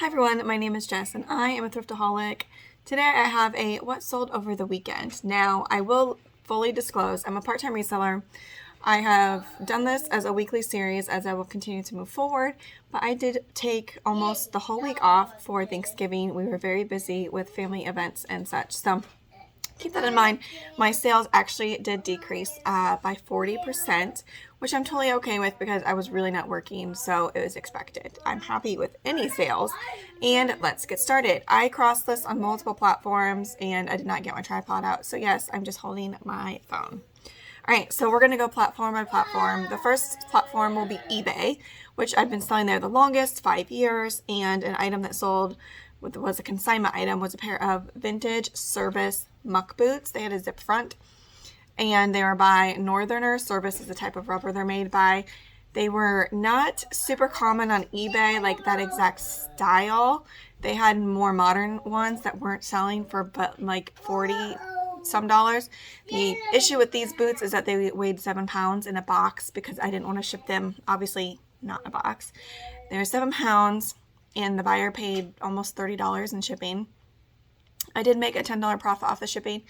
Hi everyone, my name is Jess and I am a thriftaholic. Today I have a what sold over the weekend. Now I will fully disclose I'm a part-time reseller. I have done this as a weekly series as I will continue to move forward, but I did take almost the whole week off for Thanksgiving. We were very busy with family events and such, so keep that in mind. My sales actually did decrease by 40%, which I'm totally okay with because I was really not working, so it was expected. I'm happy with any sales, and let's get started. I crossed this on multiple platforms, and I did not get my tripod out, so yes, I'm just holding my phone. All right, so we're going to go platform by platform. The first platform will be eBay, which I've been selling there the longest, 5 years, and an item that sold was a consignment item, was a pair of vintage service muck boots. They had a zip front, and they were by Northerner. Service is the type of rubber they're made by. They were not super common on eBay, like that exact style. They had more modern ones that weren't selling for but like 40 some dollars. The issue with these boots is that they weighed 7 pounds in a box because I didn't want to ship them, obviously not in a box. They're 7 pounds, and the buyer paid almost $30 in shipping. I did make a $10 profit off the shipping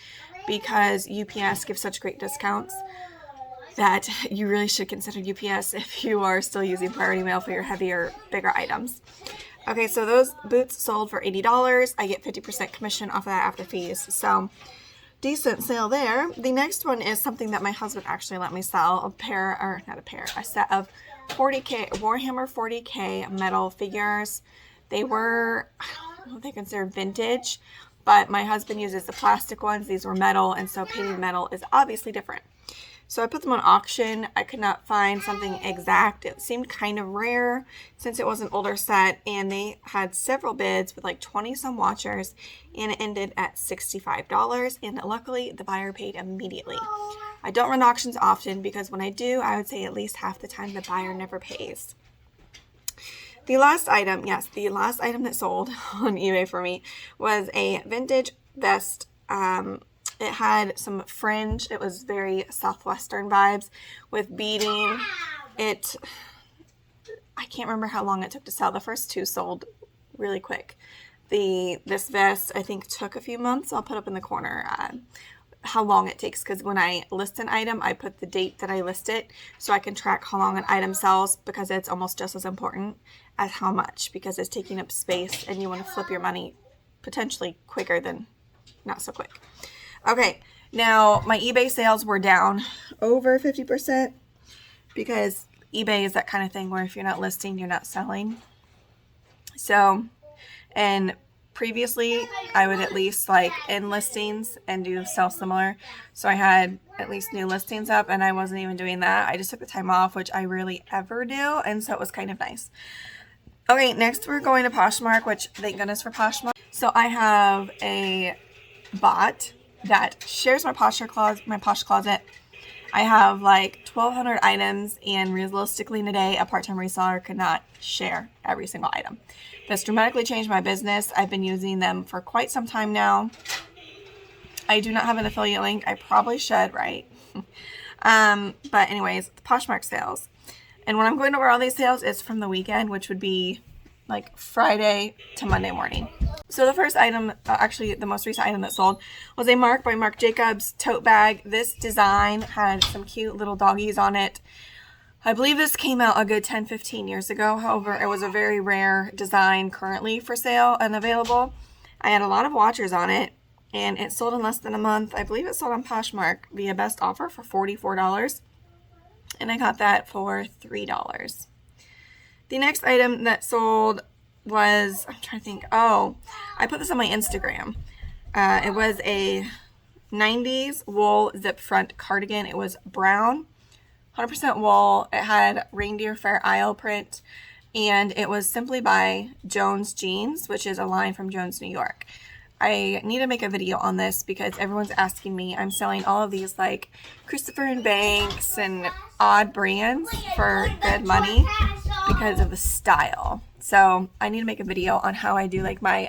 because UPS gives such great discounts that you really should consider UPS if you are still using priority mail for your heavier, bigger items. Okay, so those boots sold for $80. I get 50% commission off of that after fees. So decent sale there. The next one is something that my husband actually let me sell, a set of 40K Warhammer 40K metal figures. They were, I don't know if they consider vintage, but my husband uses the plastic ones. These were metal, and so painted metal is obviously different. So I put them on auction. I could not find something exact. It seemed kind of rare since it was an older set, and they had several bids with like 20 some watchers, and it ended at $65, and luckily the buyer paid immediately. I don't run auctions often because when I do, I would say at least half the time the buyer never pays. The last item that sold on eBay for me was a vintage vest. It had some fringe. It was very Southwestern vibes with beading. I can't remember how long it took to sell. The first two sold really quick. This vest, I think, took a few months. I'll put up in the corner how long it takes, because when I list an item, I put the date that I list it so I can track how long an item sells, because it's almost just as important as how much, because it's taking up space and you want to flip your money potentially quicker than not so quick. Okay, now my eBay sales were down over 50% because eBay is that kind of thing where if you're not listing, you're not selling. So, and previously I would at least like end listings and do sell similar. So I had at least new listings up, and I wasn't even doing that. I just took the time off, which I rarely ever do, and so it was kind of nice. Okay, next we're going to Poshmark, which thank goodness for Poshmark. So I have a bot that shares my Posh closet. I have like 1,200 items, and realistically in a day, a part-time reseller could not share every single item. This dramatically changed my business. I've been using them for quite some time now. I do not have an affiliate link. I probably should, right? But anyways, the Poshmark Sales. And when I'm going over all these sales, it's from the weekend, which would be like Friday to Monday morning. So the first item, actually the most recent item that sold, was a Marc by Marc Jacobs tote bag. This design had some cute little doggies on it. I believe this came out a good 10-15 years ago. However, it was a very rare design currently for sale and available. I had a lot of watchers on it, and it sold in less than a month. I believe it sold on Poshmark via best offer for $44, and I got that for $3. The next item that sold was, I'm trying to think, I put this on my Instagram. It was a 90s wool zip front cardigan. It was brown, 100% wool. It had reindeer fair isle print, and it was simply by Jones Jeans, which is a line from Jones, New York. I need to make a video on this because everyone's asking me. I'm selling all of these like Christopher & Banks and odd brands for good money because of the style. So I need to make a video on how I do like my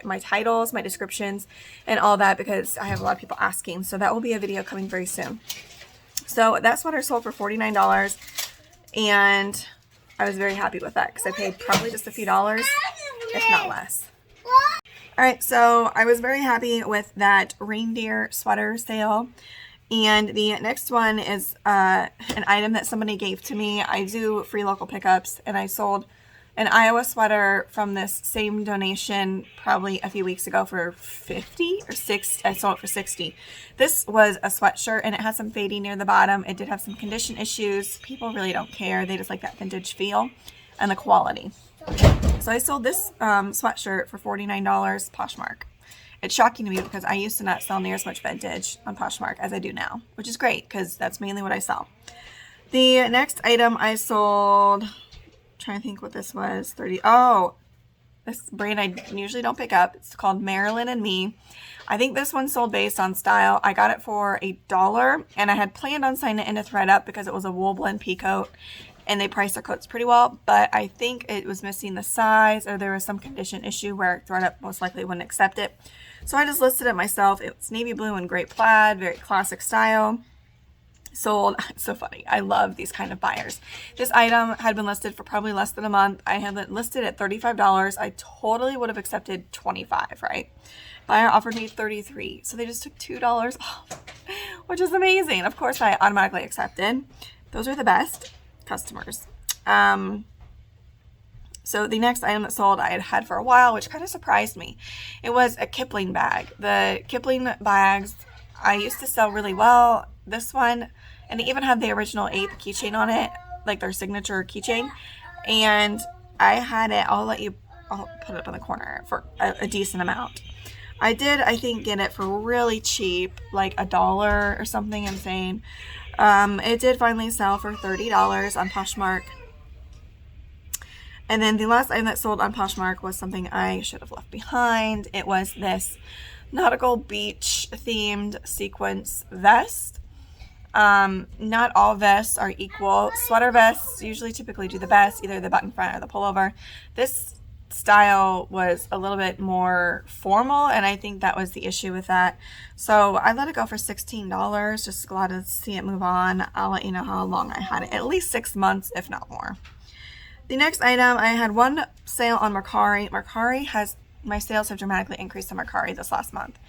my titles, my descriptions, and all that, because I have a lot of people asking. So that will be a video coming very soon. So that sweater sold for $49, and I was very happy with that because I paid probably just a few dollars if not less. Alright, so I was very happy with that reindeer sweater sale. And the next one is an item that somebody gave to me. I do free local pickups, and I sold an Iowa sweater from this same donation probably a few weeks ago for 50 or 60. I sold it for 60. This was a sweatshirt, and it had some fading near the bottom. It did have some condition issues. People really don't care. They just like that vintage feel and the quality. So I sold this sweatshirt for $49 Poshmark. It's shocking to me because I used to not sell near as much vintage on Poshmark as I do now, which is great because that's mainly what I sell. The next item I sold, trying to think what this was, 30. Oh, this brand I usually don't pick up. It's called Marilyn and Me. I think this one sold based on style. I got it for $1, and I had planned on signing it into ThredUp because it was a wool blend pea coat, and they priced their coats pretty well, but I think it was missing the size, or there was some condition issue where ThredUp most likely wouldn't accept it. So I just listed it myself. It's navy blue and great plaid, very classic style. Sold. It's so funny. I love these kind of buyers. This item had been listed for probably less than a month. I had it listed at $35. I totally would have accepted $25, right? Buyer offered me $33, so they just took $2 off, which is amazing. Of course, I automatically accepted. Those are the best customers. So the next item that sold I had had for a while, which kind of surprised me. It was a kipling bag. The kipling bags I used to sell really well. This one, and it even had the original 8th keychain on it, like their signature keychain. And I had it, I'll put it up in the corner for a decent amount. I did, I think, get it for really cheap, like $1 or something insane. It did finally sell for $30 on Poshmark. And then the last item that sold on Poshmark was something I should have left behind. It was this nautical beach themed sequence vest. Not all vests are equal. Sweater vests usually typically do the best, either the button front or the pullover. This style was a little bit more formal, and I think that was the issue with that. So I let it go for $16. Just glad to see it move on. I'll let you know how long I had it. At least 6 months, if not more. The next item, I had one sale on Mercari. My sales have dramatically increased on Mercari this last month.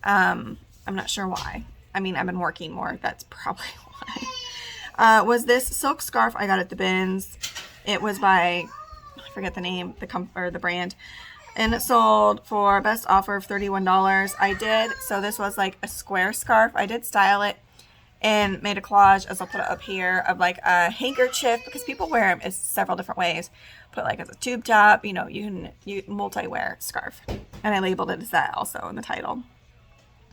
I'm not sure why. I mean, I've been working more. That's probably why. Was this silk scarf I got at the bins. It was by, I forget the name, the brand. And it sold for best offer of $31. I did, so this was like a square scarf. I did style it and made a collage, as I'll put it up here, of like a handkerchief, because people wear them in several different ways. Put like as a tube top, you multi-wear scarf. And I labeled it as that also in the title.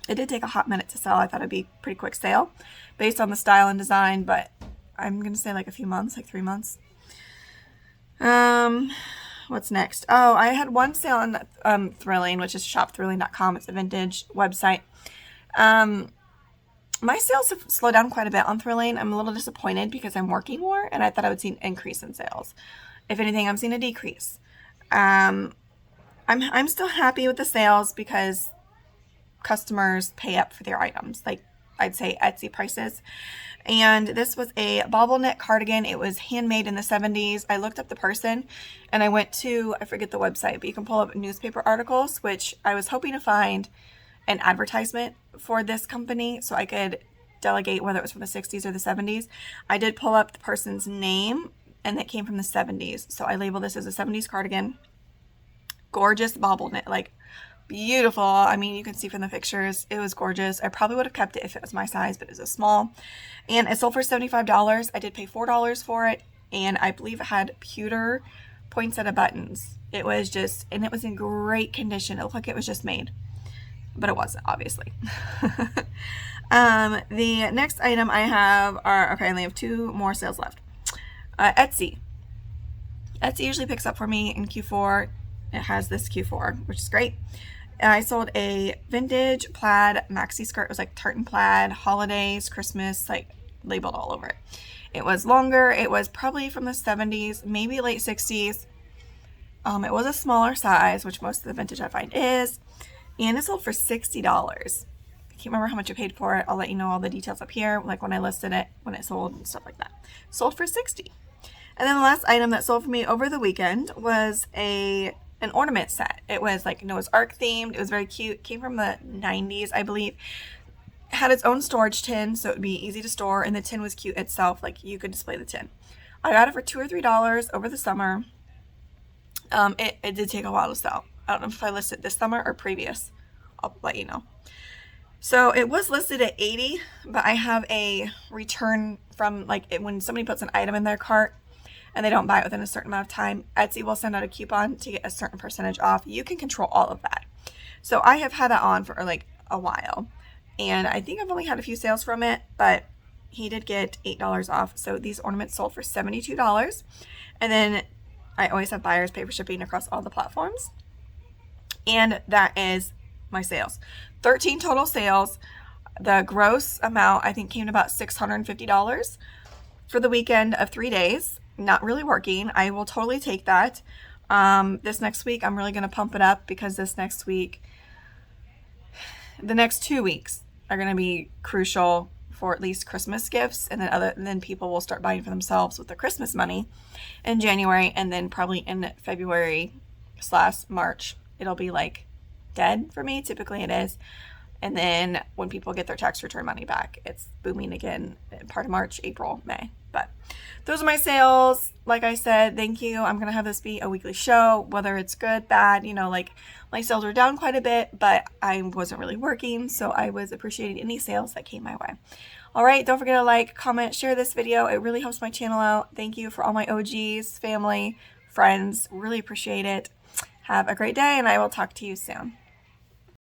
It did take a hot minute to sell. I thought it'd be a pretty quick sale based on the style and design, but I'm going to say like a few months, like 3 months. What's next? Oh, I had one sale on Thrilling, which is shopthrilling.com. It's a vintage website. My sales have slowed down quite a bit on Thrilling. I'm a little disappointed because I'm working more, and I thought I would see an increase in sales. If anything, I'm seeing a decrease. I'm still happy with the sales because customers pay up for their items, like I'd say Etsy prices. And this was a bobble knit cardigan. It was handmade in the 70s. I looked up the person, and I went to, I forget the website, but you can pull up newspaper articles, which I was hoping to find an advertisement for this company so I could delegate whether it was from the 60s or the 70s. I did pull up the person's name, and it came from the 70s. So I labeled this as a 70s cardigan. Gorgeous bobble knit, like beautiful. I mean, you can see from the pictures, it was gorgeous. I probably would have kept it if it was my size, but it was a small. And it sold for $75. I did pay $4 for it, and I believe it had pewter poinsettia buttons. It was just, and it was in great condition. It looked like it was just made, but it wasn't, obviously. The next item I have are, okay, I only have 2 more sales left. Etsy. Etsy usually picks up for me in Q4. It has this Q4, which is great. I sold a vintage plaid maxi skirt. It was like tartan plaid, holidays, Christmas, like labeled all over it. It was longer. It was probably from the 70s, maybe late 60s. It was a smaller size, which most of the vintage I find is. And it sold for $60. I can't remember how much I paid for it. I'll let you know all the details up here, like when I listed it, when it sold, and stuff like that. Sold for $60. And then the last item that sold for me over the weekend was a an ornament set. It was like Noah's Ark themed. It was very cute. Came from the 90s, I believe. Had its own storage tin, so it would be easy to store, and the tin was cute itself. Like, you could display the tin. I got it for $2 or $3 over the summer. It did take a while to sell. I don't know if I listed this summer or previous. I'll let you know. So it was listed at $80, but I have a return from, like, when somebody puts an item in their cart and they don't buy it within a certain amount of time, Etsy will send out a coupon to get a certain percentage off. You can control all of that. So I have had that on for like a while, and I think I've only had a few sales from it, but he did get $8 off. So these ornaments sold for $72. And then I always have buyers pay for shipping across all the platforms. And that is my sales. 13 total sales. The gross amount, I think, came to about $650 for the weekend of 3 days. Not really working. I will totally take that. This next week, I'm really going to pump it up, because this next week, the next 2 weeks are going to be crucial for at least Christmas gifts, and then people will start buying for themselves with the Christmas money in January, and then probably in February/March, it'll be like dead for me. Typically it is. And then when people get their tax return money back, it's booming again in part of March, April, May. But those are my sales. Like I said, thank you. I'm going to have this be a weekly show, whether it's good, bad, like my sales are down quite a bit, but I wasn't really working. So I was appreciating any sales that came my way. All right. Don't forget to like, comment, share this video. It really helps my channel out. Thank you for all my OGs, family, friends. Really appreciate it. Have a great day, and I will talk to you soon.